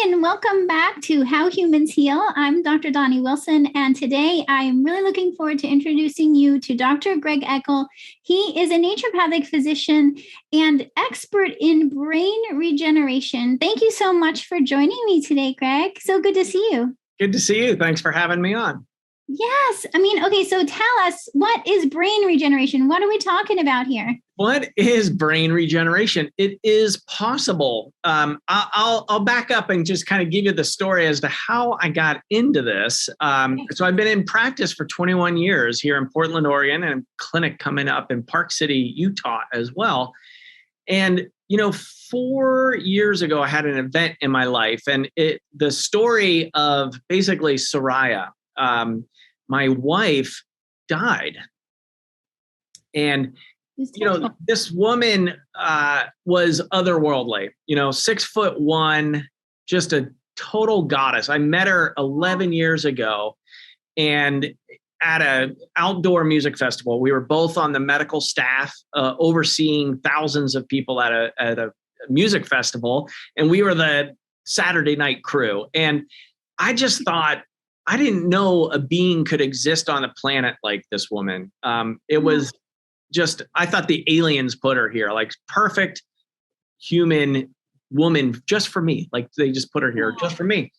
Hi, and welcome back to How Humans Heal. I'm Dr. Doni Wilson, and today I'm really looking forward to introducing you to Dr. Greg Eckel. He is a naturopathic physician and expert in brain regeneration. Thank you so much for joining me today, Greg. So good to see you. Good to see you. Thanks for having me on. Yes. Okay, so tell us, what is brain regeneration? What are we talking about here? What is brain regeneration? It is possible. I'll back up and just kind of give you the story as to how I got into this. So I've been in practice for 21 years here in Portland, Oregon, and a clinic coming up in Park City, Utah as well. And 4 years ago, I had an event in my life, and the story of basically Soraya. My wife died. And, this woman was otherworldly, 6'1", just a total goddess. I met her 11 years ago and at an outdoor music festival. We were both on the medical staff overseeing thousands of people at a music festival. And we were the Saturday night crew. And I just thought, I didn't know a being could exist on a planet like this woman. It was just, I thought the aliens put her here, like perfect human woman just for me. Like they just put her here just for me.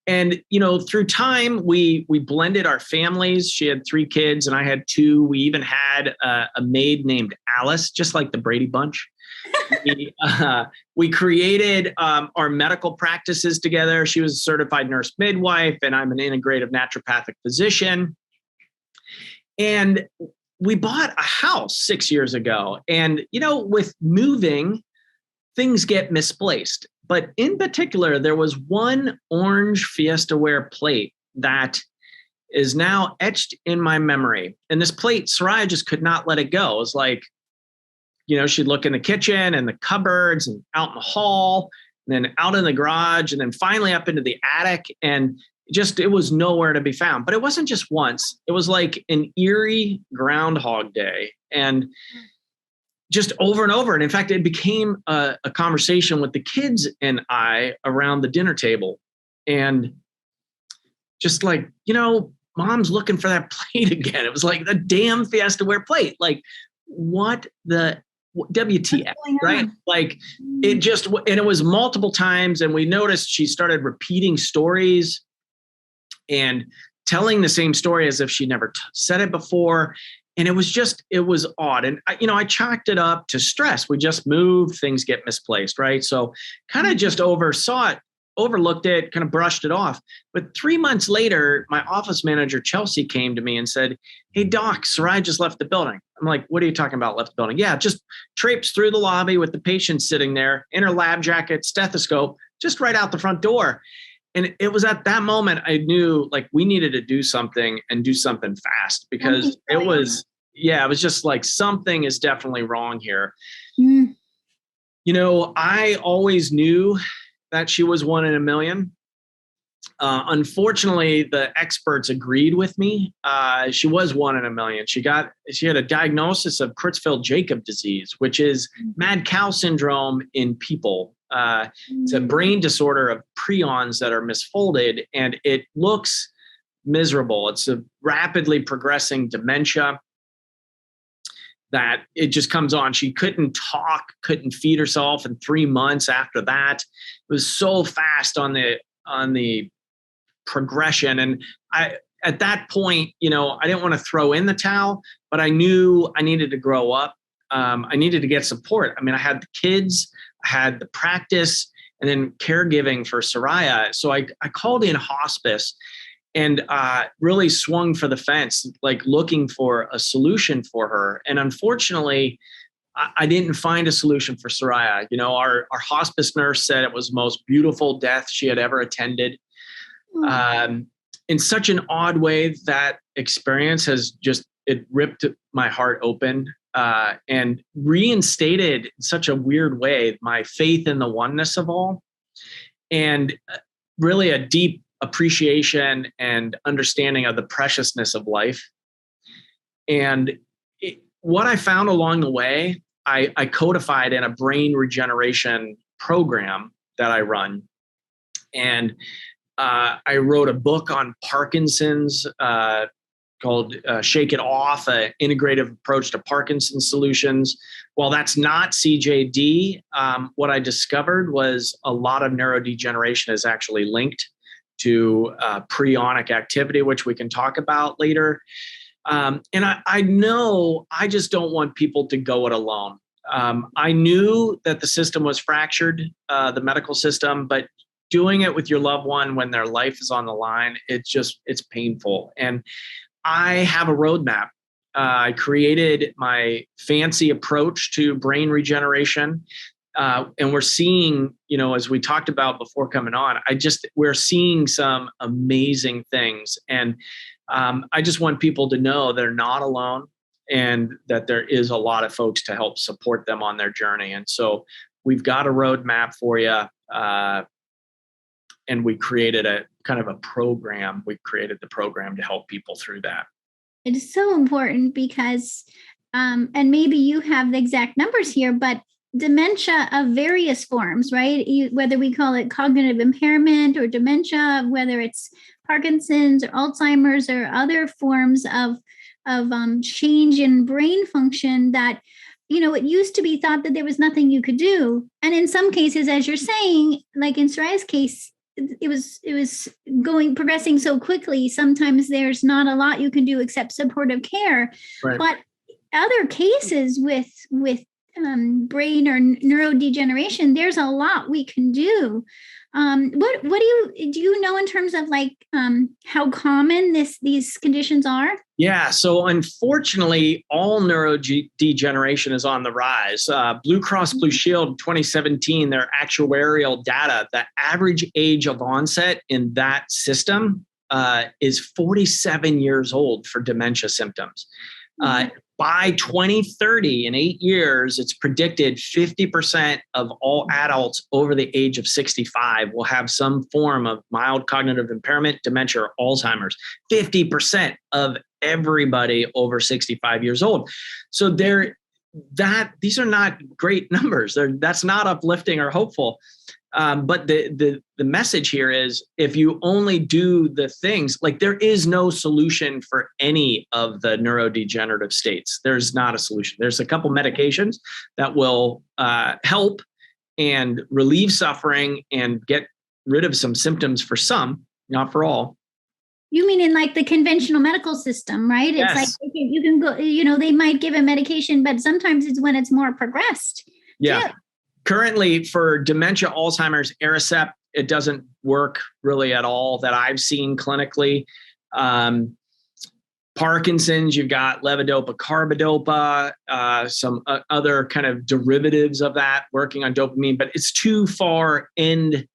And, through time, we blended our families. She had 3 kids and I had 2. We even had a maid named Alice, just like the Brady Bunch. We created our medical practices together. She was a certified nurse midwife, and I'm an integrative naturopathic physician. And we bought a house 6 years ago. And, with moving, things get misplaced. But in particular, there was one orange Fiesta-ware plate that is now etched in my memory. And this plate, Soraya just could not let it go. It was like, she'd look in the kitchen and the cupboards and out in the hall and then out in the garage and then finally up into the attic. And it was nowhere to be found. But it wasn't just once. It was like an eerie Groundhog Day. And just over and over. And in fact, it became a conversation with the kids and I around the dinner table. And just like, mom's looking for that plate again. It was like the damn Fiesta-ware plate. Like, what the WTF, right? Like it just, and it was multiple times. And we noticed she started repeating stories and telling the same story as if she never said it before. And it was odd. And I chalked it up to stress. We just moved, things get misplaced, right? So kind of just overlooked it, kind of brushed it off. But 3 months later, my office manager, Chelsea, came to me and said, "Hey, Doc, Soraya just left the building." I'm like, "What are you talking about, left the building?" "Yeah, just traipsed through the lobby with the patient sitting there in her lab jacket, stethoscope, just right out the front door." And it was at that moment I knew like we needed to do something and do something fast because it was just like something is definitely wrong here. I always knew that she was 1 in a million. Unfortunately, the experts agreed with me. She was 1 in a million. She had a diagnosis of Creutzfeldt-Jakob disease, which is mad cow syndrome in people. It's a brain disorder of prions that are misfolded, and it looks miserable. It's a rapidly progressing dementia that it just comes on. She couldn't talk, couldn't feed herself in 3 months after that. It was so fast on the progression. And at that point, I didn't want to throw in the towel, but I knew I needed to grow up. I needed to get support. I mean, I had the kids, I had the practice, and then caregiving for Soraya. So I called in hospice and really swung for the fence, like looking for a solution for her. And unfortunately, I didn't find a solution for Soraya. Our hospice nurse said it was the most beautiful death she had ever attended. In such an odd way, that experience it ripped my heart open and reinstated in such a weird way my faith in the oneness of all, and really a deep appreciation and understanding of the preciousness of life. And what I found along the way, I codified in a brain regeneration program that I run. And I wrote a book on Parkinson's called Shake It Off, an integrative approach to Parkinson's solutions. While that's not CJD, what I discovered was a lot of neurodegeneration is actually linked to prionic activity, which we can talk about later. And I know I just don't want people to go it alone. I knew that the system was fractured, the medical system, but doing it with your loved one when their life is on the line, it's painful. And I have a roadmap. I created my fancy approach to brain regeneration. And we're seeing, as we talked about before coming on, we're seeing some amazing things. And I just want people to know they're not alone and that there is a lot of folks to help support them on their journey. And so we've got a roadmap for you. And we created a kind of a program. We created the program to help people through that. It is so important because, and maybe you have the exact numbers here, but dementia of various forms, right? Whether we call it cognitive impairment or dementia, whether it's Parkinson's or Alzheimer's or other forms of change in brain function that, it used to be thought that there was nothing you could do. And in some cases, as you're saying, like in Soraya's case, it was progressing so quickly. Sometimes there's not a lot you can do except supportive care. Right. But other cases with brain or neurodegeneration, there's a lot we can do. What do you know in terms of how common these conditions are? Yeah, so unfortunately, all neurodegeneration is on the rise. Blue Cross Blue Shield 2017, their actuarial data, the average age of onset in that system is 47 years old for dementia symptoms. By 2030, in 8 years, it's predicted 50% of all adults over the age of 65 will have some form of mild cognitive impairment, dementia, or Alzheimer's. 50% of everybody over 65 years old. So these are not great numbers. That's not uplifting or hopeful. But the message here is if you only do the things, there is no solution for any of the neurodegenerative states. There's not a solution. There's a couple medications that will help and relieve suffering and get rid of some symptoms for some, not for all. You mean in the conventional medical system, right? Yes. It's you can go, they might give a medication, but sometimes it's when it's more progressed. Yeah. Too. Currently for dementia, Alzheimer's, Aricept, it doesn't work really at all that I've seen clinically. Parkinson's, you've got levodopa, carbidopa, some other kind of derivatives of that working on dopamine, but it's too far end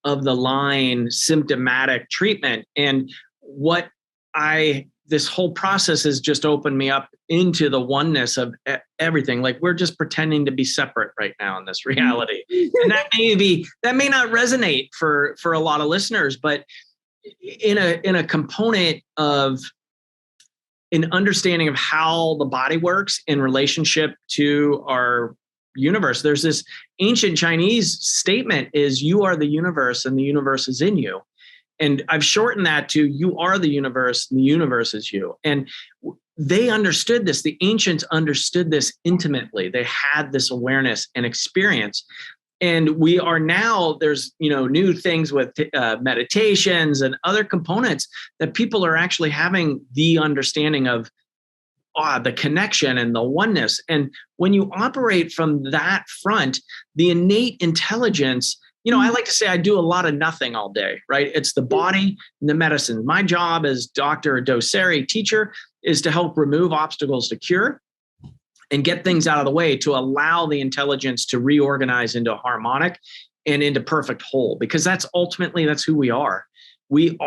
of the line symptomatic treatment. And this whole process has just opened me up into the oneness of everything. We're just pretending to be separate right now in this reality. And that may not resonate for a lot of listeners, but in a component of an understanding of how the body works in relationship to our universe. There's this ancient Chinese statement is you are the universe and the universe is in you. And I've shortened that to you are the universe and the universe is you. And they understood this. The ancients understood this intimately. They had this awareness and experience. And we are now, there's, new things with meditations and other components that people are actually having the understanding of the connection and the oneness. And when you operate from that front, the innate intelligence, I like to say I do a lot of nothing all day, right? It's the body and the medicine. My job as doctor, docere, teacher is to help remove obstacles to cure and get things out of the way to allow the intelligence to reorganize into a harmonic and into perfect whole, because that's who we are. We're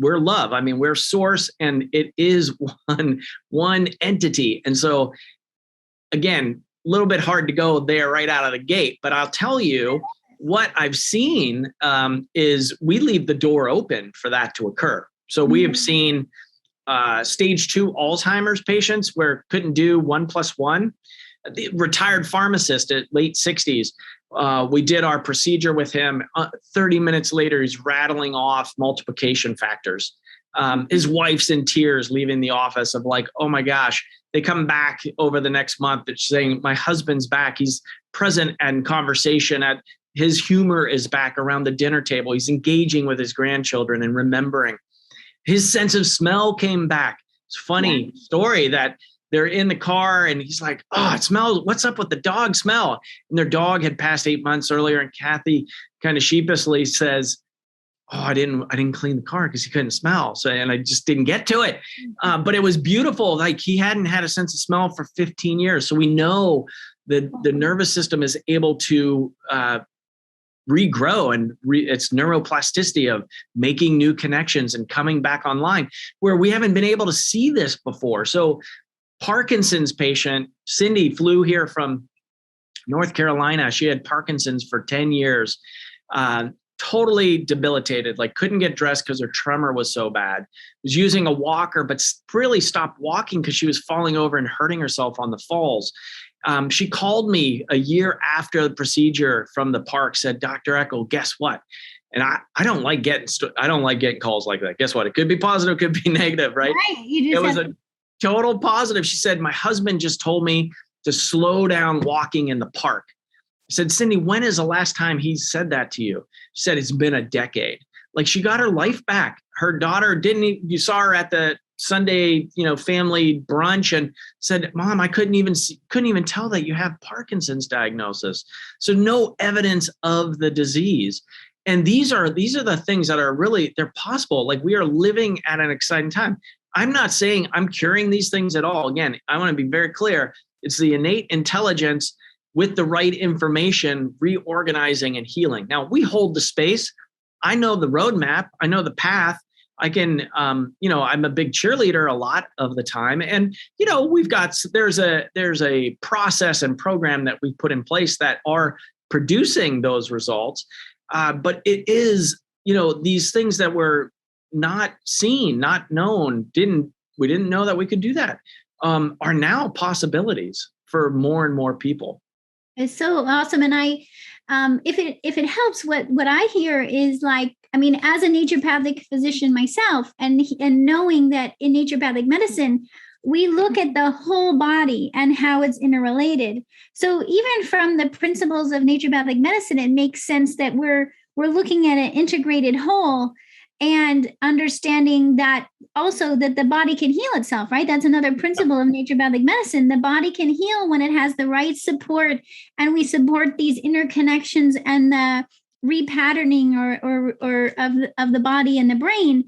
love. I mean, we're source and it is one entity. And so again, a little bit hard to go there right out of the gate, but I'll tell you, what I've seen is we leave the door open for that to occur. So we have seen stage 2 Alzheimer's patients where couldn't do 1+1. The retired pharmacist at late 60s We did our procedure with him. 30 minutes later, he's rattling off multiplication factors. His wife's in tears leaving the office of like, oh my gosh. They come back over the next month. It's saying, my husband's back. He's present and conversation. His humor is back around the dinner table. He's engaging with his grandchildren and remembering. His sense of smell came back. It's a funny story that they're in the car and he's like, oh, it smells. What's up with the dog smell? And their dog had passed 8 months earlier. And Kathy kind of sheepishly says, oh, I didn't clean the car because he couldn't smell. So, and I just didn't get to it. But it was beautiful. Like he hadn't had a sense of smell for 15 years. So we know that the nervous system is able to regrow and its neuroplasticity of making new connections and coming back online where we haven't been able to see this before. So Parkinson's patient, Cindy, flew here from North Carolina. She had Parkinson's for 10 years. Totally debilitated, like couldn't get dressed because her tremor was so bad. Was using a walker, but really stopped walking because she was falling over and hurting herself on the falls. She called me a year after the procedure from the park, said, Dr. Eckel, guess what? And I don't like getting calls like that. Guess what? It could be positive, could be negative, right? Right. It was a total positive. She said, my husband just told me to slow down walking in the park. I said, Cindy, when is the last time he said that to you? She said, it's been a decade. Like she got her life back. Her daughter you saw her at the Sunday, family brunch and said, Mom, I couldn't even tell that you have Parkinson's diagnosis. So no evidence of the disease. And these are the things that are really, they're possible. Like we are living at an exciting time. I'm not saying I'm curing these things at all. Again, I want to be very clear. It's the innate intelligence with the right information, reorganizing and healing. Now we hold the space. I know the roadmap. I know the path. I can, I'm a big cheerleader a lot of the time. And, there's a process and program that we put in place that are producing those results. But it is, these things that were not seen, not known, we didn't know that we could do that, are now possibilities for more and more people. It's so awesome. And if it helps, what I hear is like, as a naturopathic physician myself, and knowing that in naturopathic medicine, we look at the whole body and how it's interrelated. So even from the principles of naturopathic medicine, it makes sense that we're looking at an integrated whole and understanding that also that the body can heal itself, right? That's another principle of naturopathic medicine. The body can heal when it has the right support, and we support these interconnections and the repatterning or of the body and the brain.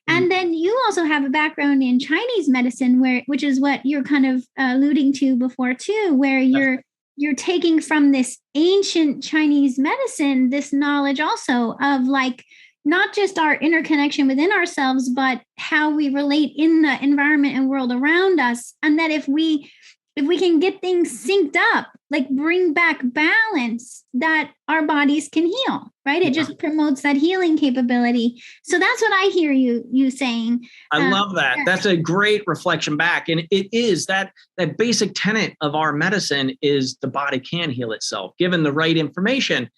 And then you also have a background in Chinese medicine, which is what you're kind of alluding to before too, where you're taking from this ancient Chinese medicine this knowledge also of like not just our interconnection within ourselves, but how we relate in the environment and world around us. And that if we can get things synced up, like bring back balance, that our bodies can heal, right? It just promotes that healing capability. So that's what I hear you saying. I love that. That's a great reflection back. And it is that basic tenet of our medicine is the body can heal itself, given the right information.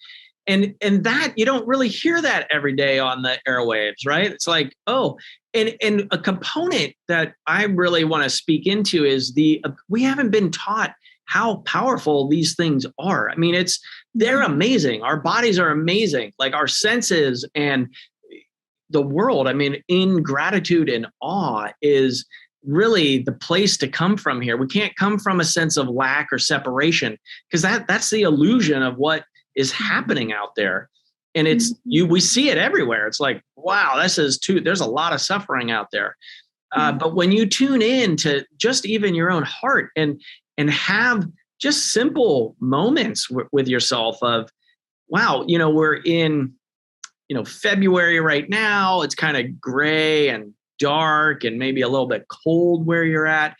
And that you don't really hear that every day on the airwaves, right? It's like, oh, and a component that I really want to speak into is we haven't been taught how powerful these things are. I mean, they're amazing. Our bodies are amazing, like our senses and the world. I mean, in gratitude and awe is really the place to come from here. We can't come from a sense of lack or separation, because that's the illusion of what is happening out there. And we see it everywhere. It's like, wow, there's a lot of suffering out there. But when you tune in to just even your own heart and have just simple moments with yourself of, wow, we're in, February right now, it's kind of gray and dark and maybe a little bit cold where you're at.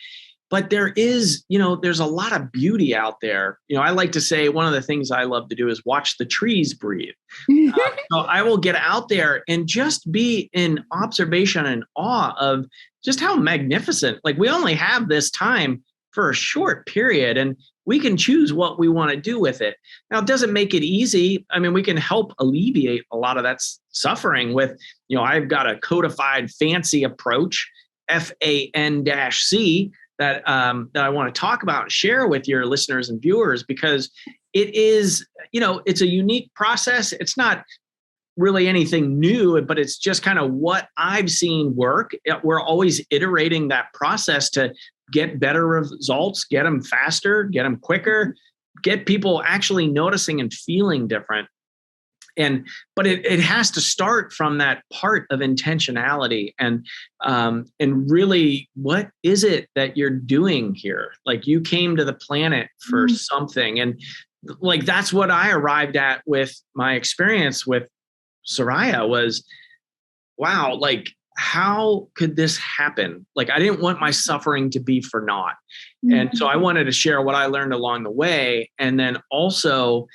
But there is, there's a lot of beauty out there. I like to say one of the things I love to do is watch the trees breathe. So I will get out there and just be in observation and awe of just how magnificent. Like we only have this time for a short period, and we can choose what we want to do with it. Now, it doesn't make it easy. I mean, we can help alleviate a lot of that suffering with, I've got a codified fancy approach, FAN-C, that I want to talk about and share with your listeners and viewers, because it is, it's a unique process. It's not really anything new, but it's just kind of what I've seen work. We're always iterating that process to get better results, get them faster, get them quicker, get people actually noticing and feeling different. But it has to start from that part of intentionality and really, what is it that you're doing here? Like, you came to the planet for something. And like, that's what I arrived at with my experience with Soraya was, wow, like, how could this happen? Like, I didn't want my suffering to be for naught. And so I wanted to share what I learned along the way. And then also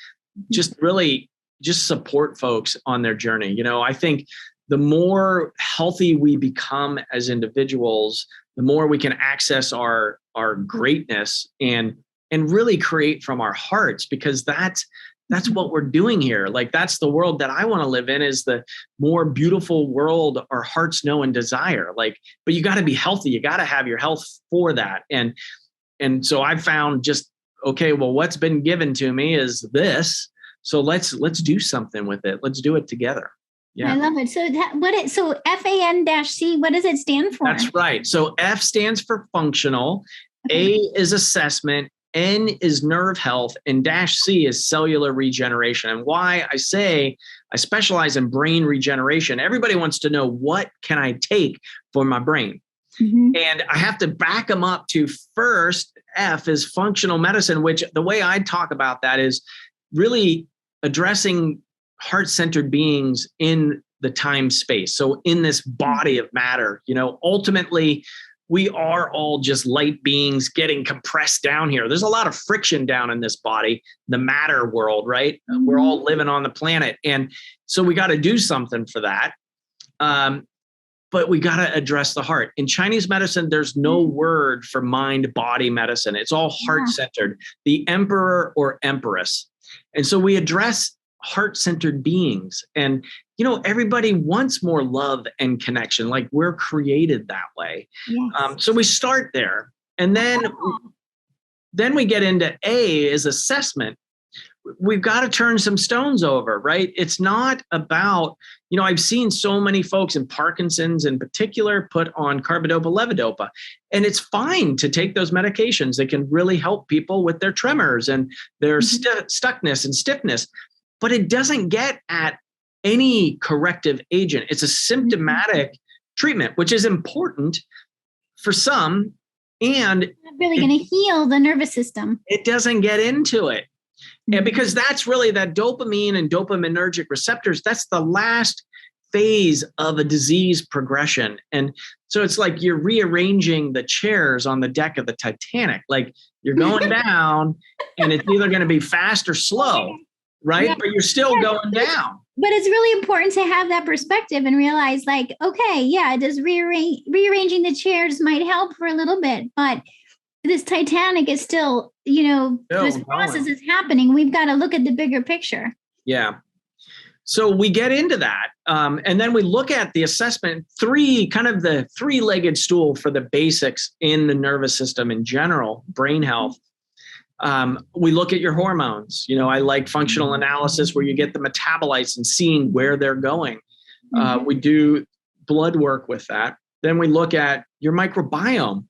just really just support folks on their journey. I think the more healthy we become as individuals, the more we can access our greatness and really create from our hearts, because that's what we're doing here. Like, that's the world that I want to live in, is the more beautiful world our hearts know and desire. Like, but you got to be healthy. You got to have your health for that. And so I found just, okay, well, what's been given to me is this. So let's do something with it. Let's do it together. Yeah. I love it. So FAN-C, what does it stand for? That's right. So F stands for functional, A is assessment, N is nerve health, and -C is cellular regeneration. And why I say I specialize in brain regeneration, everybody wants to know, what can I take for my brain? And I have to back them up to, first, F is functional medicine, which the way I talk about that is really addressing heart-centered beings in the time space. So in this body of matter, ultimately, we are all just light beings getting compressed down here. There's a lot of friction down in this body, the matter world, right? We're all living on the planet. And so we got to do something for that. But we got to address the heart. In Chinese medicine, there's no word for mind-body medicine. It's all heart-centered, the emperor or empress. And so we address heart-centered beings. And, everybody wants more love and connection. Like, we're created that way. Yes. So we start there. And then we get into A is assessment. We've got to turn some stones over, right? It's not about, I've seen so many folks in Parkinson's in particular put on carbidopa, levodopa, and it's fine to take those medications. They can really help people with their tremors and their stuckness and stiffness, but it doesn't get at any corrective agent. It's a symptomatic treatment, which is important for some, and not really going to heal the nervous system. It doesn't get into it. And because that's really that dopamine and dopaminergic receptors, that's the last phase of a disease progression. And so it's like you're rearranging the chairs on the deck of the Titanic. Like, you're going down and it's either going to be fast or slow, right? Yeah. But you're still going down. But it's really important to have that perspective and realize, like, okay, does rearranging the chairs might help for a little bit, but this Titanic is still, this process is happening. We've got to look at the bigger picture. Yeah. So we get into that. And then we look at the assessment, the three-legged stool for the basics in the nervous system in general, brain health. We look at your hormones. I like functional analysis where you get the metabolites and seeing where they're going. We do blood work with that. Then we look at your microbiome.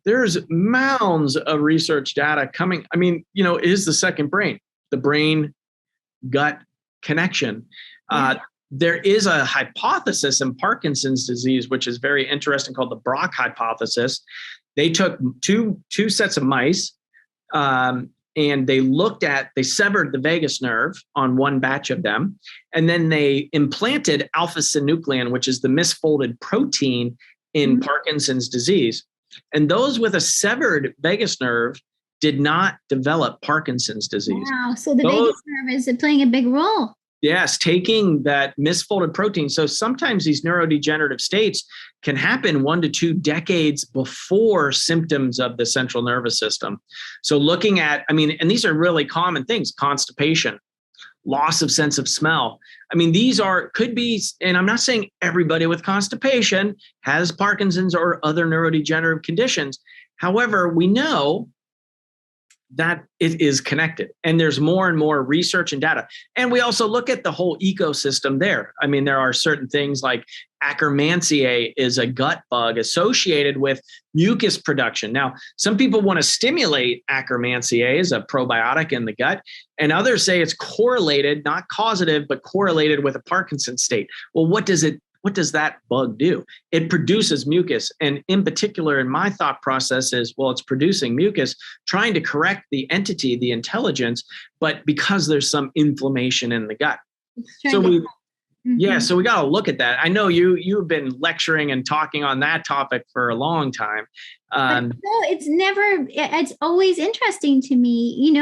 There's mounds of research data coming. I mean, it is the second brain, the brain-gut connection. There is a hypothesis in Parkinson's disease, which is very interesting, called the Brock hypothesis. They took two sets of mice, and they severed the vagus nerve on one batch of them. And then they implanted alpha-synuclein, which is the misfolded protein in Parkinson's disease. And those with a severed vagus nerve did not develop Parkinson's disease. Wow. So the vagus nerve is playing a big role. Yes, taking that misfolded protein. So sometimes these neurodegenerative states can happen 1 to 2 decades before symptoms of the central nervous system. So looking at, and these are really common things: constipation, loss of sense of smell. Could be, and I'm not saying everybody with constipation has Parkinson's or other neurodegenerative conditions. However, we know that it is connected, and there's more and more research and data. And we also look at the whole ecosystem there. There are certain things like Akkermansia is a gut bug associated with mucus production. Now, some people want to stimulate Akkermansia as a probiotic in the gut, and others say it's correlated, not causative, but correlated with a Parkinson's state. Well, what does that bug do? It produces mucus. And in particular, in my thought process is, well, it's producing mucus, trying to correct the entity, the intelligence, but because there's some inflammation in the gut. So we got to look at that. I know you've been lecturing and talking on that topic for a long time. It's always interesting to me,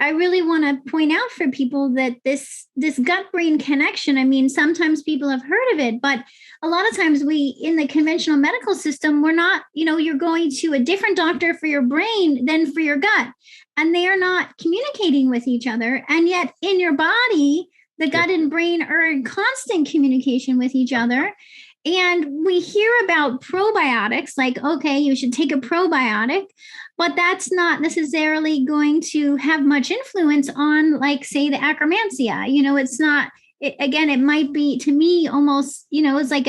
I really want to point out for people that this gut-brain connection, sometimes people have heard of it, but a lot of times in the conventional medical system, we're not, you're going to a different doctor for your brain than for your gut, and they are not communicating with each other. And yet in your body, the gut and brain are in constant communication with each other. And we hear about probiotics, like, okay, you should take a probiotic, but that's not necessarily going to have much influence on, like, say, the Akkermansia. It's not, it might be, to me, almost, it's like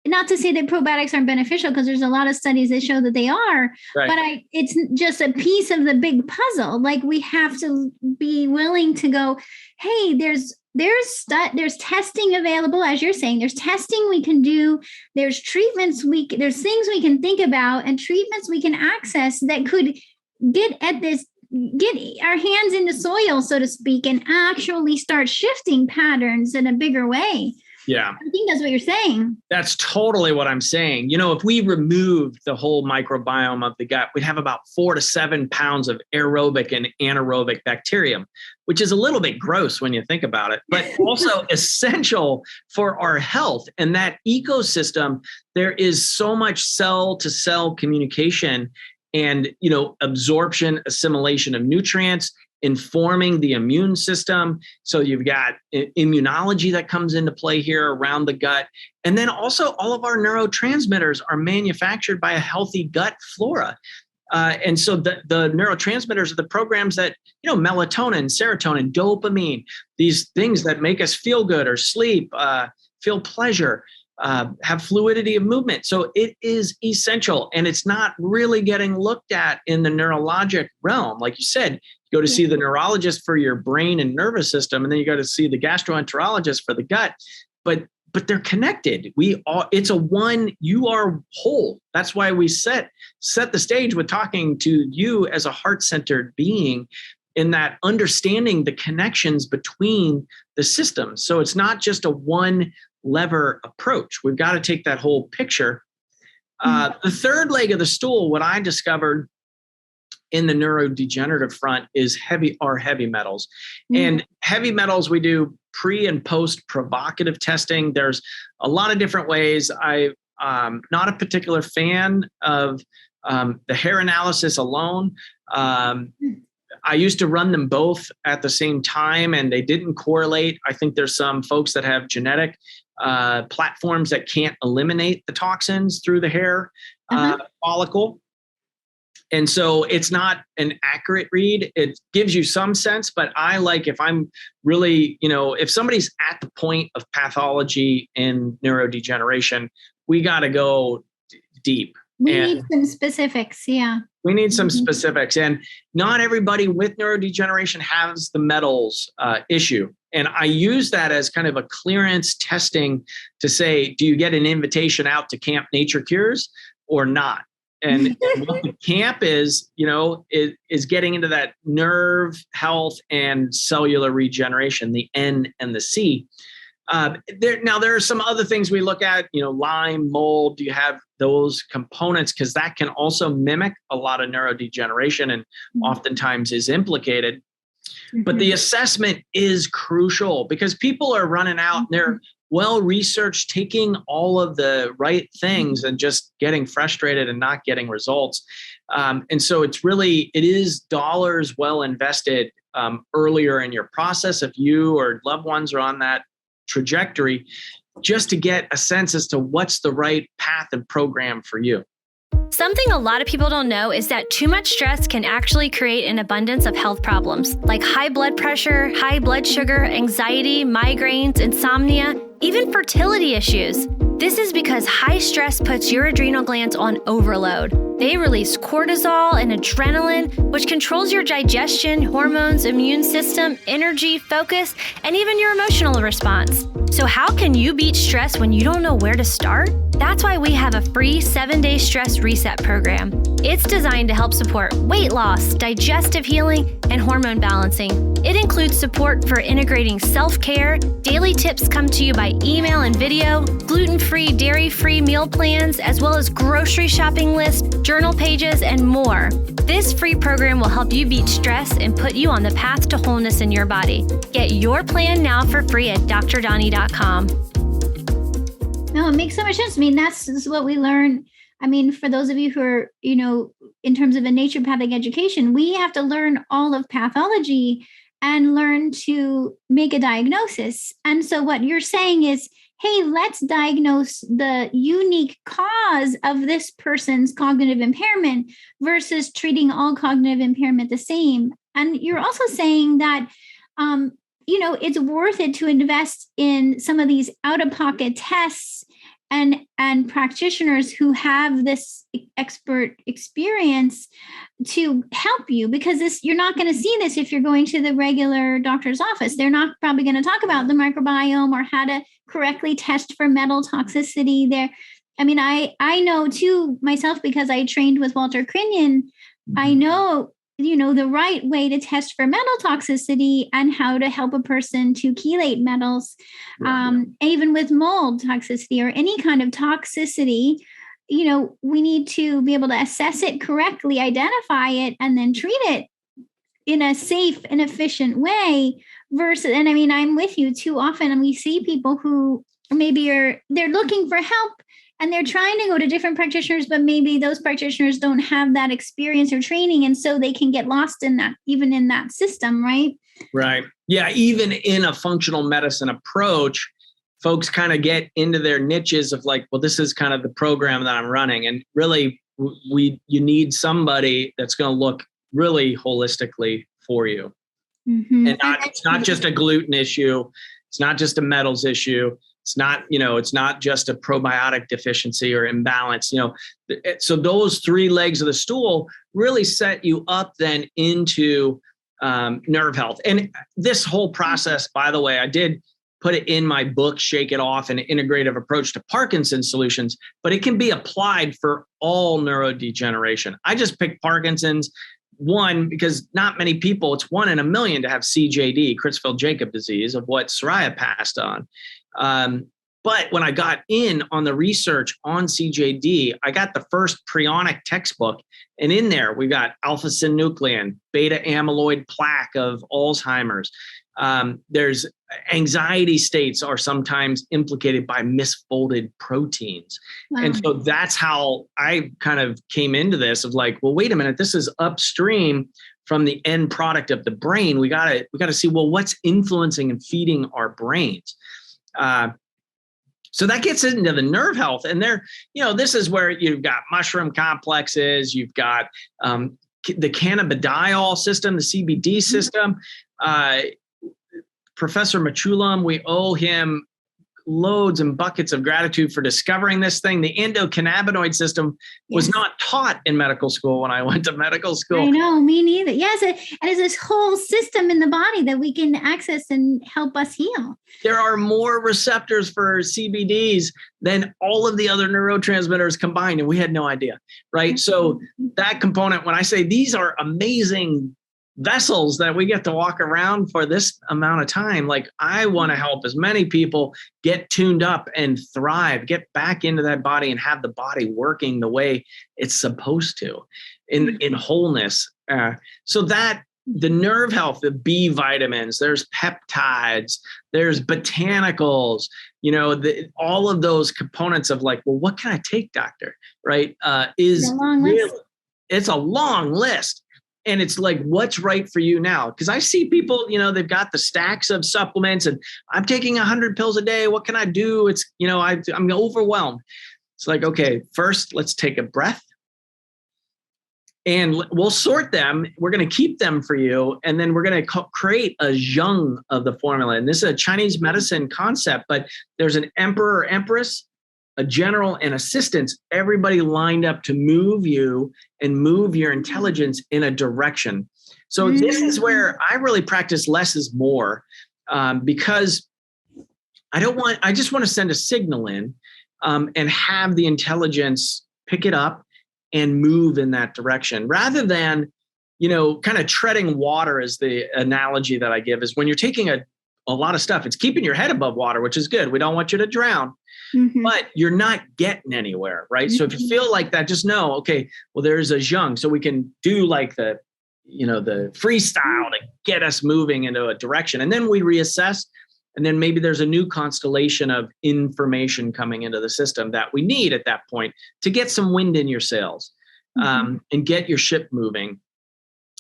not to say that probiotics aren't beneficial, because there's a lot of studies that show that they are, right, but it's just a piece of the big puzzle. Like, we have to be willing to go, hey, there's testing available, as you're saying. There's testing we can do. There's treatments there's things we can think about, and treatments we can access that could get our hands in the soil, so to speak, and actually start shifting patterns in a bigger way. Yeah. I think that's what you're saying. That's totally what I'm saying. If we removed the whole microbiome of the gut, we'd have about 4 to 7 pounds of aerobic and anaerobic bacterium, which is a little bit gross when you think about it, but also essential for our health. And that ecosystem, there is so much cell to cell communication and, absorption, assimilation of nutrients, informing the immune system. So you've got immunology that comes into play here around the gut. And then also all of our neurotransmitters are manufactured by a healthy gut flora. And so the neurotransmitters are the programs that, melatonin, serotonin, dopamine, these things that make us feel good or sleep, feel pleasure, have fluidity of movement. So it is essential, and it's not really getting looked at in the neurologic realm. Like you said, you go to see the neurologist for your brain and nervous system, and then you go to see the gastroenterologist for the gut. But they're connected. It's a one, you are whole. That's why we set the stage with talking to you as a heart-centered being, in that understanding the connections between the systems. So it's not just a one lever approach. We've got to take that whole picture. The third leg of the stool, what I discovered in the neurodegenerative front, is heavy metals. And heavy metals, we do pre and post provocative testing. There's a lot of different ways. I'm not a particular fan of the hair analysis alone. I used to run them both at the same time, and they didn't correlate. I think there's some folks that have genetic platforms that can't eliminate the toxins through the hair follicle. And so it's not an accurate read. It gives you some sense, but I like, if I'm really, if somebody's at the point of pathology in neurodegeneration, we got to go deep. We need some specifics. Yeah. We need some specifics. And not everybody with neurodegeneration has the metals issue. And I use that as kind of a clearance testing to say, do you get an invitation out to Camp Nature Cures or not? And what the camp is, is getting into that nerve health and cellular regeneration, the N and the C. There are some other things we look at, Lyme, mold. Do you have those components? Because that can also mimic a lot of neurodegeneration and oftentimes is implicated. But the assessment is crucial because people are running out and they're well-researched, taking all of the right things and just getting frustrated and not getting results. And so it is dollars well invested earlier in your process if you or loved ones are on that trajectory, just to get a sense as to what's the right path and program for you. Something a lot of people don't know is that too much stress can actually create an abundance of health problems like high blood pressure, high blood sugar, anxiety, migraines, insomnia, even fertility issues. This is because high stress puts your adrenal glands on overload. They release cortisol and adrenaline, which controls your digestion, hormones, immune system, energy, focus, and even your emotional response. So how can you beat stress when you don't know where to start? That's why we have a free 7-day stress reset program. It's designed to help support weight loss, digestive healing, and hormone balancing. It includes support for integrating self-care, daily tips come to you by email and video, gluten-free, dairy-free meal plans, as well as grocery shopping lists, journal pages, and more. This free program will help you beat stress and put you on the path to wholeness in your body. Get your plan now for free at drdoni.com. No, it makes so much sense. I mean, this is what we learn. I mean, for those of you who are, in terms of a naturopathic education, we have to learn all of pathology and learn to make a diagnosis. And so what you're saying is, hey, let's diagnose the unique cause of this person's cognitive impairment versus treating all cognitive impairment the same. And you're also saying that, it's worth it to invest in some of these out-of-pocket tests and practitioners who have this expert experience to help you, because you're not going to see this if you're going to the regular doctor's office. They're not probably going to talk about the microbiome or how to correctly test for metal toxicity there. I mean, I know too myself, because I trained with Walter Crinnion. I know the right way to test for metal toxicity and how to help a person to chelate metals, even with mold toxicity or any kind of toxicity. We need to be able to assess it correctly, identify it, and then treat it in a safe and efficient way versus, and I mean, I'm with you too often. And we see people who maybe they're looking for help and they're trying to go to different practitioners, but maybe those practitioners don't have that experience or training. And so they can get lost in that, even in that system, right? Right. Yeah. Even in a functional medicine approach, folks kind of get into their niches of like, well, this is kind of the program that I'm running. And really, you need somebody that's going to look really holistically for you. Mm-hmm. And it's not just a gluten issue. It's not just a metals issue. It's not, it's not just a probiotic deficiency or imbalance, So those 3 legs of the stool really set you up then into nerve health. And this whole process, by the way, I did put it in my book, Shake It Off, an integrative approach to Parkinson's solutions, but it can be applied for all neurodegeneration. I just picked Parkinson's, one, because not many people, it's 1 in a million to have CJD, Creutzfeldt-Jakob disease, of what Soraya passed on. But when I got in on the research on CJD, I got the first prionic textbook. And in there, we got alpha-synuclein, beta amyloid plaque of Alzheimer's. There's anxiety states are sometimes implicated by misfolded proteins. Wow. And so that's how I kind of came into this of like, well, wait a minute, this is upstream from the end product of the brain. We got to see, well, what's influencing and feeding our brains? So that gets into the nerve health. And there, this is where you've got mushroom complexes, you've got the cannabidiol system, the CBD system. Professor Machulam, we owe him loads and buckets of gratitude for discovering this thing. The endocannabinoid system was not taught in medical school when I went to medical school. I know, me neither. Yes, and it's this whole system in the body that we can access and help us heal. There are more receptors for CBDs than all of the other neurotransmitters combined, and we had no idea, right? So that component, when I say these are amazing vessels that we get to walk around for this amount of time, like I want to help as many people get tuned up and thrive, get back into that body and have the body working the way it's supposed to in wholeness. So that the nerve health, the B vitamins, there's peptides, there's botanicals, all of those components of like, well, what can I take, doctor? Right. It's a long list. It's a long list. And it's like, what's right for you now? Because I see people, they've got the stacks of supplements and I'm taking 100 pills a day. What can I do? It's, I'm overwhelmed. It's like, okay, first let's take a breath and we'll sort them. We're going to keep them for you. And then we're going to create a zheng of the formula. And this is a Chinese medicine concept, but there's an emperor or empress, a general and assistants, everybody lined up to move you and move your intelligence in a direction. So this is where I really practice less is more, because I just want to send a signal in and have the intelligence pick it up and move in that direction rather than, kind of treading water is the analogy that I give is when you're taking a lot of stuff, it's keeping your head above water, which is good. We don't want you to drown. But you're not getting anywhere, right? So if you feel like that, just know, okay, well, there's a zheng. So we can do like the freestyle to get us moving into a direction. And then we reassess. And then maybe there's a new constellation of information coming into the system that we need at that point to get some wind in your sails and get your ship moving.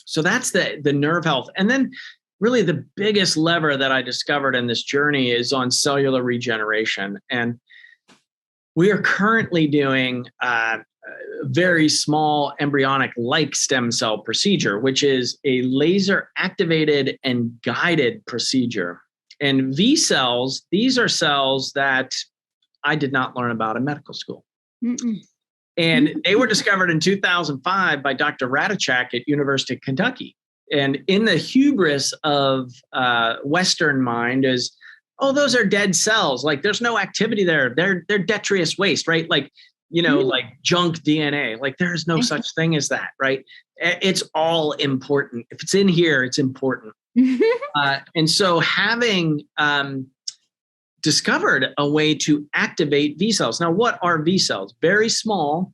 So that's the nerve health. And then really the biggest lever that I discovered in this journey is on cellular regeneration. And we are currently doing a very small embryonic-like stem cell procedure, which is a laser activated and guided procedure. And V cells, these are cells that I did not learn about in medical school. And they were discovered in 2005 by Dr. Radachak at University of Kentucky. And in the hubris of Western mind is, oh, those are dead cells. Like there's no activity there. They're detritus waste, right? Like, like junk DNA. Like there's no such thing as that, right? It's all important. If it's in here, it's important. And so having discovered a way to activate V cells. Now, what are V cells? Very small,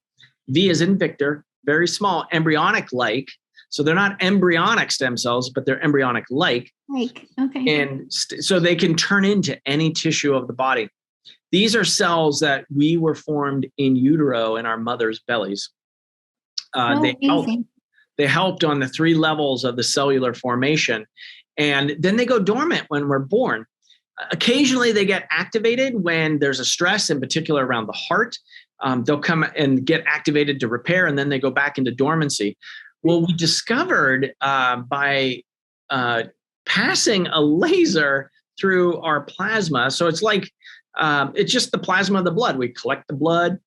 V as in Victor, very small, embryonic-like. So they're not embryonic stem cells, but they're embryonic-like. Okay. And so they can turn into any tissue of the body. These are cells that we were formed in utero in our mother's bellies. They helped on the 3 levels of the cellular formation. And then they go dormant when we're born. Occasionally they get activated when there's a stress, in particular around the heart. They'll come and get activated to repair, and then they go back into dormancy. Well, we discovered by passing a laser through our plasma. So it's like, it's just the plasma of the blood. We collect the blood,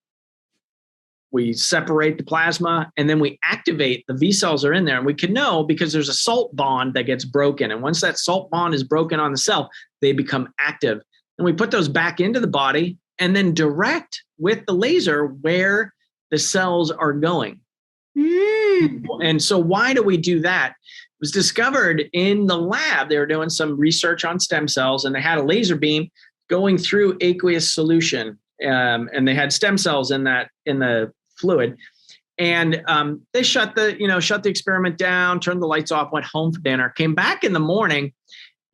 we separate the plasma, and then we activate. The V cells are in there, and we can know because there's a salt bond that gets broken. And once that salt bond is broken on the cell, they become active. And we put those back into the body and then direct with the laser where the cells are going. And so why do we do that? It was discovered in the lab. They were doing some research on stem cells, and they had a laser beam going through aqueous solution. And they had stem cells in the fluid. And they shut the experiment down, turned the lights off, went home for dinner, came back in the morning.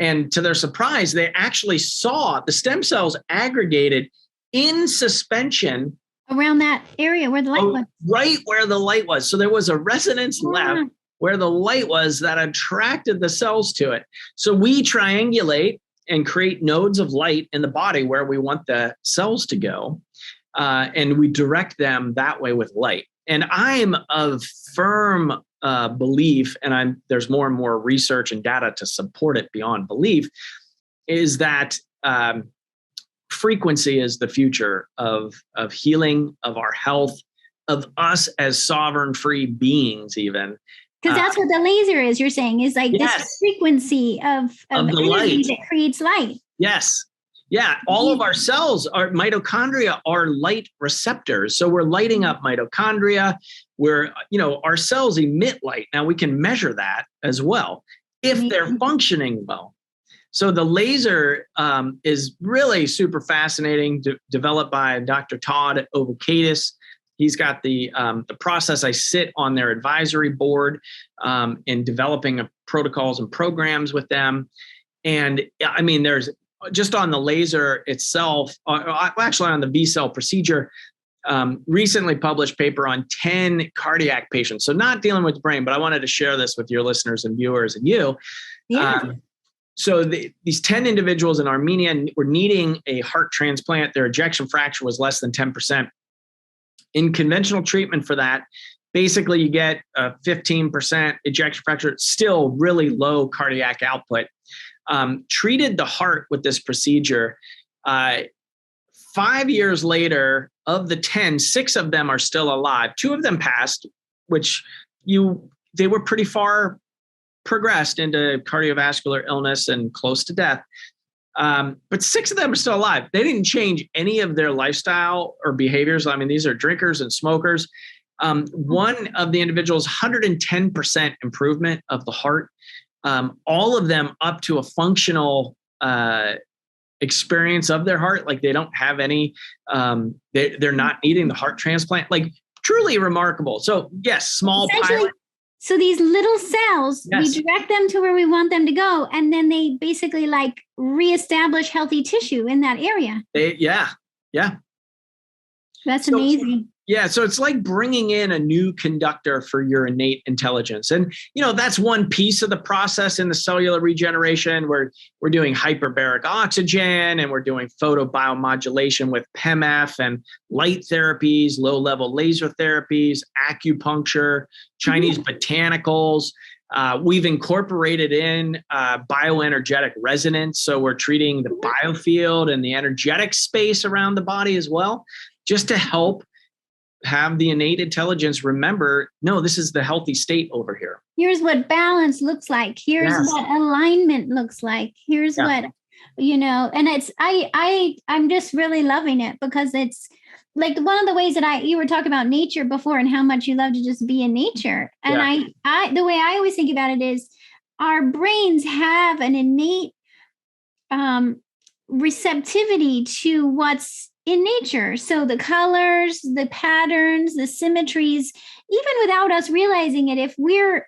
And to their surprise, they actually saw the stem cells aggregated in suspension around that area where the light was. Right where the light was. So there was a resonance left where the light was that attracted the cells to it. So we triangulate and create nodes of light in the body where we want the cells to go. And we direct them that way with light. And I'm of firm belief, and there's more and more research and data to support it beyond belief, is that frequency is the future of healing, of our health, of us as sovereign free beings even. Because that's what the laser is, you're saying, is like this frequency of energy light that creates light. Yes. Yeah. All of our cells, our mitochondria are light receptors. So we're lighting up mitochondria. Our cells emit light. Now we can measure that as well if they're functioning well. So the laser is really super fascinating, developed by Dr. Todd Ovakadis. He's got the process. I sit on their advisory board in developing a protocols and programs with them. And I mean, there's just on the laser itself, actually on the V-cell procedure, recently published paper on 10 cardiac patients. So not dealing with the brain, but I wanted to share this with your listeners and viewers and you. Yeah. So these 10 individuals in Armenia were needing a heart transplant. Their ejection fraction was less than 10%. In conventional treatment for that, basically you get a 15% ejection fraction, still really low cardiac output. Treated the heart with this procedure. 5 years later, of the 10, 6 of them are still alive. 2 of them passed, which they were pretty far progressed into cardiovascular illness and close to death. But 6 of them are still alive. They didn't change any of their lifestyle or behaviors. I mean, these are drinkers and smokers. One of the individuals, 110% improvement of the heart. All of them up to a functional experience of their heart. Like they don't have any, they're not needing the heart transplant. Like truly remarkable. So yes, small pilot. So these little cells, Yes. we direct them to where we want them to go, and then they basically like reestablish healthy tissue in that area. Yeah. That's amazing. So it's like bringing in a new conductor for your innate intelligence. And, that's one piece of the process in the cellular regeneration where we're doing hyperbaric oxygen and we're doing photobiomodulation with PEMF and light therapies, low-level laser therapies, acupuncture, Chinese botanicals. We've incorporated in bioenergetic resonance. So we're treating the biofield and the energetic space around the body as well, just to help have the innate intelligence remember, no, this is the healthy state over here. Here's what balance looks like. Here's what alignment looks like. Here's what, and it's, I'm just really loving it because it's like one of the ways that you were talking about nature before and how much you love to just be in nature. And I the way I always think about it is our brains have an innate receptivity to what's in nature. So the colors, the patterns, the symmetries, even without us realizing it, if we're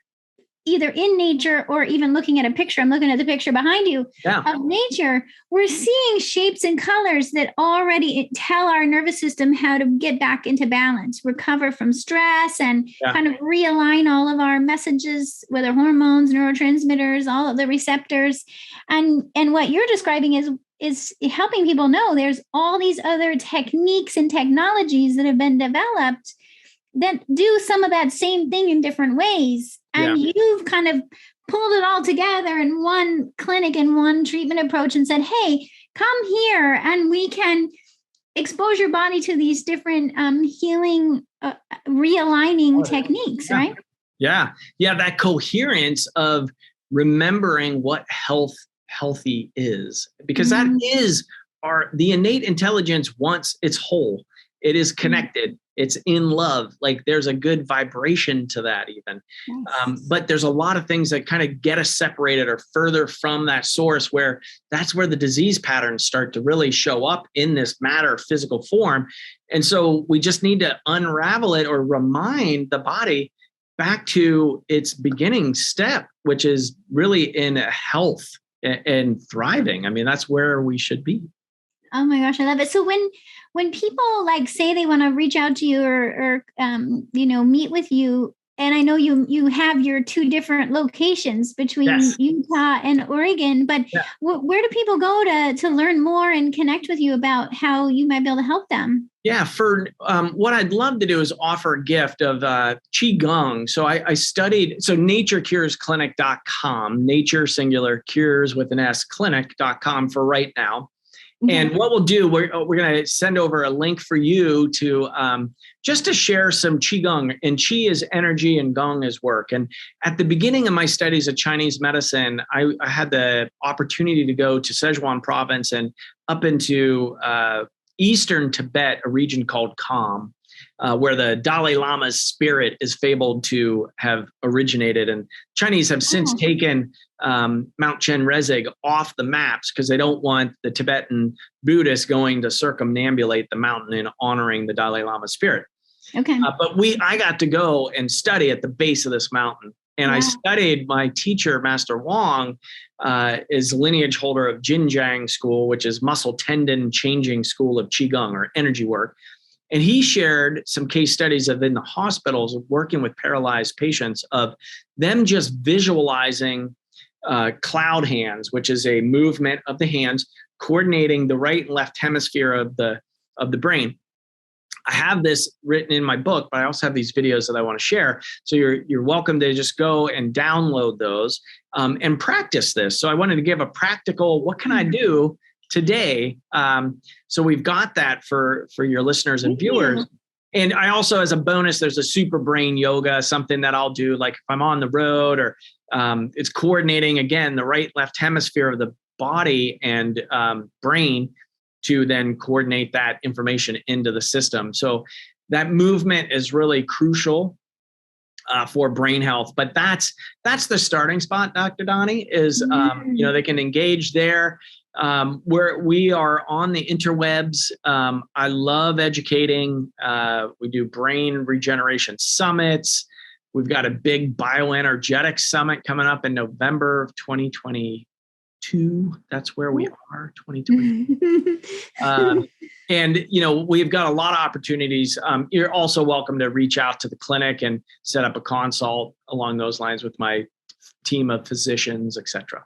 either in nature or even looking at a picture, I'm looking at the picture behind you of nature, we're seeing shapes and colors that already tell our nervous system how to get back into balance, recover from stress, and kind of realign all of our messages, whether hormones, neurotransmitters, all of the receptors. And what you're describing is helping people know there's all these other techniques and technologies that have been developed that do some of that same thing in different ways. And you've kind of pulled it all together in one clinic and one treatment approach and said, hey, come here and we can expose your body to these different healing, realigning techniques, right? Yeah. That coherence of remembering what healthy is, because that is the innate intelligence once it's whole. It is connected. It's in love. Like there's a good vibration to that even. But there's a lot of things that kind of get us separated or further from that source that's where the disease patterns start to really show up in this matter physical form. And so we just need to unravel it or remind the body back to its beginning step, which is really in health and thriving. I mean, that's where we should be. Oh my gosh, I love it. So when people like say they want to reach out to you or meet with you, and I know you have your 2 different locations between Utah and Oregon, but where do people go to learn more and connect with you about how you might be able to help them? Yeah, for what I'd love to do is offer a gift of Qigong. So I studied, naturecuresclinic.com, nature singular cures with an S, clinic.com for right now. And what we'll do, we're going to send over a link for you to just to share some Qigong. And Qi is energy and Gong is work. And at the beginning of my studies of Chinese medicine, I had the opportunity to go to Sichuan province and up into Eastern Tibet, a region called Kham, where the Dalai Lama's spirit is fabled to have originated. And Chinese have since taken Mount Chenrezig off the maps because they don't want the Tibetan Buddhists going to circumambulate the mountain in honoring the Dalai Lama's spirit. Okay. But I got to go and study at the base of this mountain. And I studied, my teacher, Master Wong, is lineage holder of Jinjiang School, which is muscle tendon changing school of Qigong or energy work. And he shared some case studies of in the hospitals working with paralyzed patients of them just visualizing cloud hands, which is a movement of the hands, coordinating the right and left hemisphere of the brain. I have this written in my book, but I also have these videos that I want to share. So you're welcome to just go and download those and practice this. So I wanted to give a practical, what can I do today? So we've got that for your listeners and viewers. And I also, as a bonus, there's a super brain yoga, something that I'll do, like if I'm on the road or it's coordinating, again, the right, left hemisphere of the body and brain to then coordinate that information into the system. So that movement is really crucial for brain health. But that's the starting spot, Dr. Doni, is, they can engage there. We are on the interwebs. I love educating. We do brain regeneration summits. We've got a big bioenergetics summit coming up in November of 2022. That's where we are, 2020. And, we've got a lot of opportunities. You're also welcome to reach out to the clinic and set up a consult along those lines with my team of physicians, et cetera.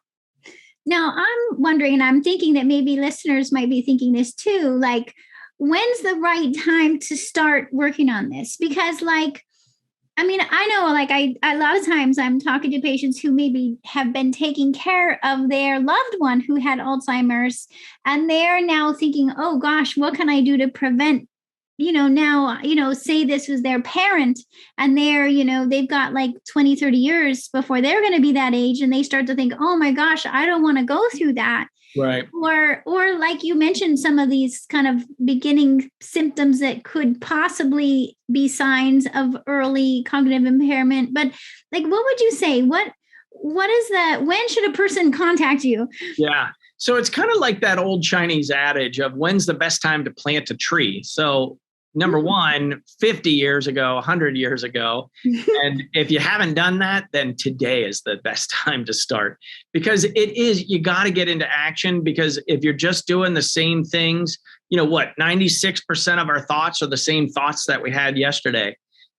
Now, I'm wondering, and I'm thinking that maybe listeners might be thinking this too, like, when's the right time to start working on this? Because I know, a lot of times I'm talking to patients who maybe have been taking care of their loved one who had Alzheimer's, and they're now thinking, oh gosh, what can I do to prevent, say this was their parent and they've got like 20, 30 years before they're going to be that age. And they start to think, oh my gosh, I don't want to go through that. Right. Or like you mentioned, some of these kind of beginning symptoms that could possibly be signs of early cognitive impairment. But like, what would you say? What is that? When should a person contact you? Yeah. So it's kind of like that old Chinese adage of when's the best time to plant a tree. So number one, 50 years ago, 100 years ago. And if you haven't done that, then today is the best time to start, because you got to get into action, because if you're just doing the same things, 96% of our thoughts are the same thoughts that we had yesterday.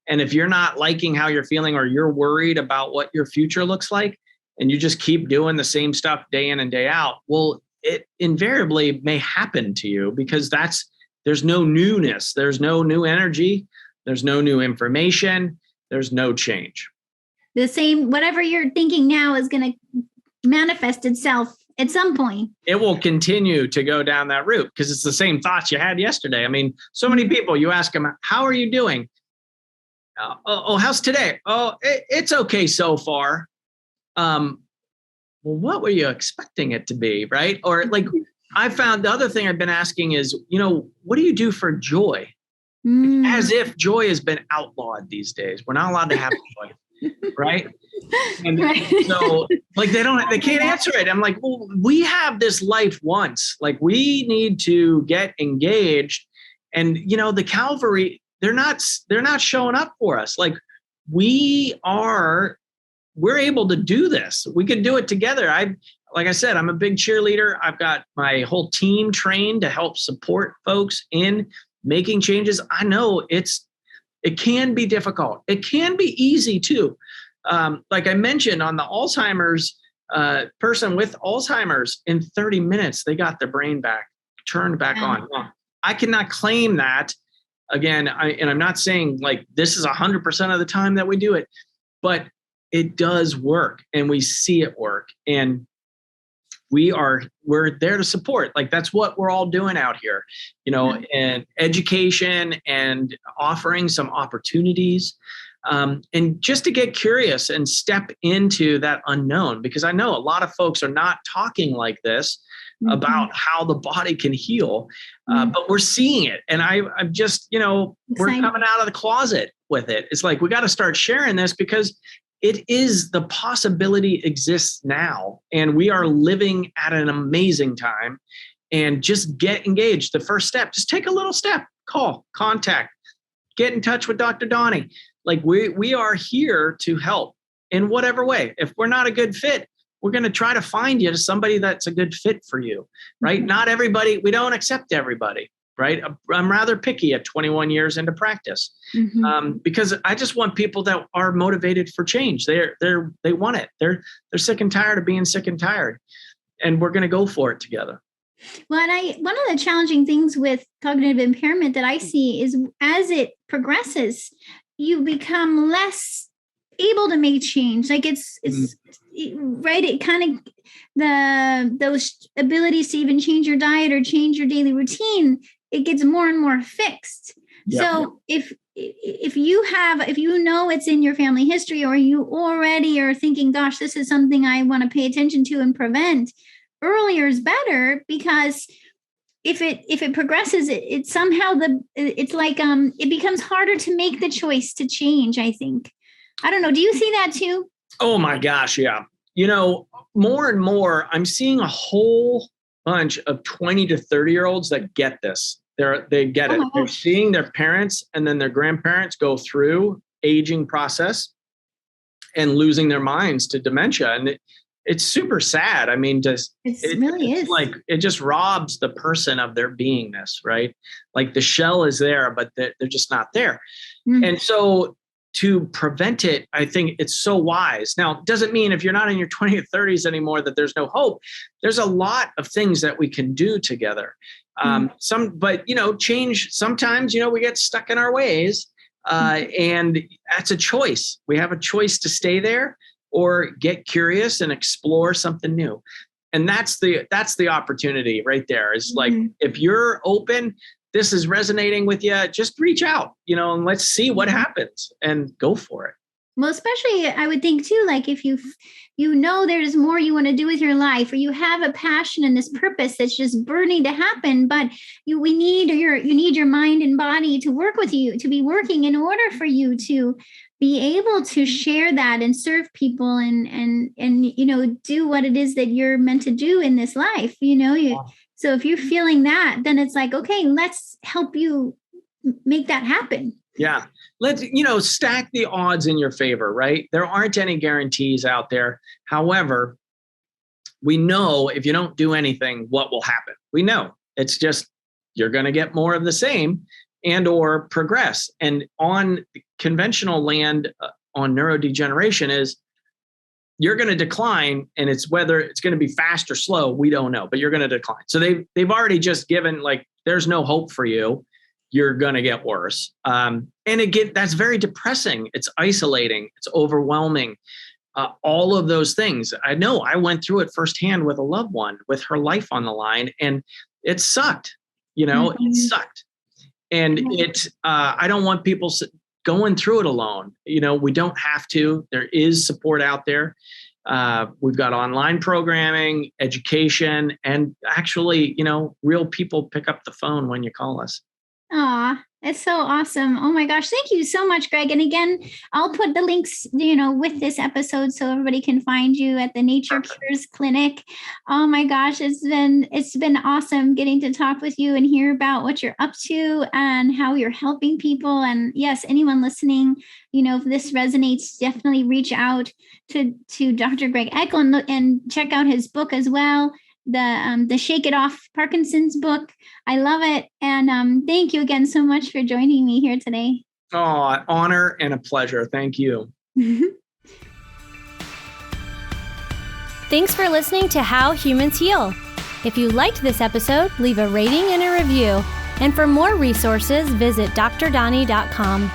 And if you're not liking how you're feeling, or you're worried about what your future looks like, and you just keep doing the same stuff day in and day out, well, it invariably may happen to you, because there's no newness. There's no new energy. There's no new information. There's no change. The same, whatever you're thinking now is going to manifest itself at some point. It will continue to go down that route, because it's the same thoughts you had yesterday. I mean, so many people, you ask them, how are you doing? How's today? Oh, it's okay so far. Well, what were you expecting it to be, right? Or like, I found the other thing I've been asking is, what do you do for joy? As if joy has been outlawed these days. We're not allowed to have joy, right? And so like they can't answer it. I'm like, well, we have this life once. Like, we need to get engaged. And the Calvary, they're not showing up for us. Like, we're able to do this. We could do it together. Like I said, I'm a big cheerleader. I've got my whole team trained to help support folks in making changes. I know it can be difficult. It can be easy too. Like I mentioned, on the Alzheimer's person with Alzheimer's, in 30 minutes, they got their brain turned back on. Well, I cannot claim that. Again, I'm not saying like this is 100% of the time that we do it, but it does work, and we see it work. And we're there to support. Like, that's what we're all doing out here, and education and offering some opportunities, and just to get curious and step into that unknown, because I know a lot of folks are not talking like this about how the body can heal, but we're seeing it. And I'm just, we're coming out of the closet with it. It's like, we got to start sharing this, because the possibility exists now, and we are living at an amazing time. And just get engaged. The first step, just take a little step, call, contact, get in touch with Dr. Doni. Like, we are here to help. in whatever way. If we're not a good fit, we're going to try to find you to somebody that's a good fit for you, right? Mm-hmm. Not everybody, we don't accept everybody, right? I'm rather picky at 21 years into practice, because I just want people that are motivated for change. They want it. They're sick and tired of being sick and tired, and we're going to go for it together. Well, one of the challenging things with cognitive impairment that I see is as it progresses, you become less able to make change. Like it's right. It kind of those abilities to even change your diet or change your daily routine, it gets more and more fixed. Yep. So if you know it's in your family history, or you already are thinking, gosh, this is something I want to pay attention to and prevent, earlier is better, because if it progresses, it somehow it's like it becomes harder to make the choice to change, I think. I don't know. Do you see that too? Oh my gosh, yeah. More and more, I'm seeing a whole bunch of 20 to 30-year-olds that get this. They get it. They're seeing their parents and then their grandparents go through aging process and losing their minds to dementia. And it's super sad. I mean, it really is. Like, it just robs the person of their beingness, right? Like the shell is there, but they're just not there. Mm-hmm. And so to prevent it, I think it's so wise. Now, it doesn't mean if you're not in your 20s or 30s anymore that there's no hope. There's a lot of things that we can do together. But change, sometimes, we get stuck in our ways, and that's a choice. We have a choice to stay there or get curious and explore something new. And that's the opportunity right there. Is like, if you're open, this is resonating with you, just reach out, and let's see what happens and go for it. Well, especially I would think too, like if there's more you want to do with your life, or you have a passion and this purpose that's just burning to happen, but you need your mind and body to work with you, to be working in order for you to be able to share that and serve people and do what it is that you're meant to do in this life. So if you're feeling that, then it's like, okay, let's help you make that happen. Yeah. Let's, stack the odds in your favor, right? There aren't any guarantees out there. However, we know if you don't do anything, what will happen. We know it's just, you're going to get more of the same and or progress. And on conventional land on neurodegeneration is you're going to decline, and it's whether it's going to be fast or slow, we don't know, but you're going to decline. So they've already just given, like, there's no hope for you. You're going to get worse. And again, that's very depressing. It's isolating. It's overwhelming. All of those things. I know I went through it firsthand with a loved one, with her life on the line, and it sucked. It sucked. And I don't want people going through it alone. We don't have to. There is support out there. We've got online programming, education, and actually, real people pick up the phone when you call us. Aw, it's so awesome. Oh my gosh. Thank you so much, Greg. And again, I'll put the links, with this episode so everybody can find you at the Nature Cures Clinic. Oh my gosh. It's been awesome getting to talk with you and hear about what you're up to and how you're helping people. And yes, anyone listening, if this resonates, definitely reach out to Dr. Greg Eckel and check out his book as well. The Shake It Off Parkinson's book. I love it. And thank you again so much for joining me here today. Oh, honor and a pleasure. Thank you. Thanks for listening to How Humans Heal. If you liked this episode, leave a rating and a review. And for more resources, visit drdoni.com.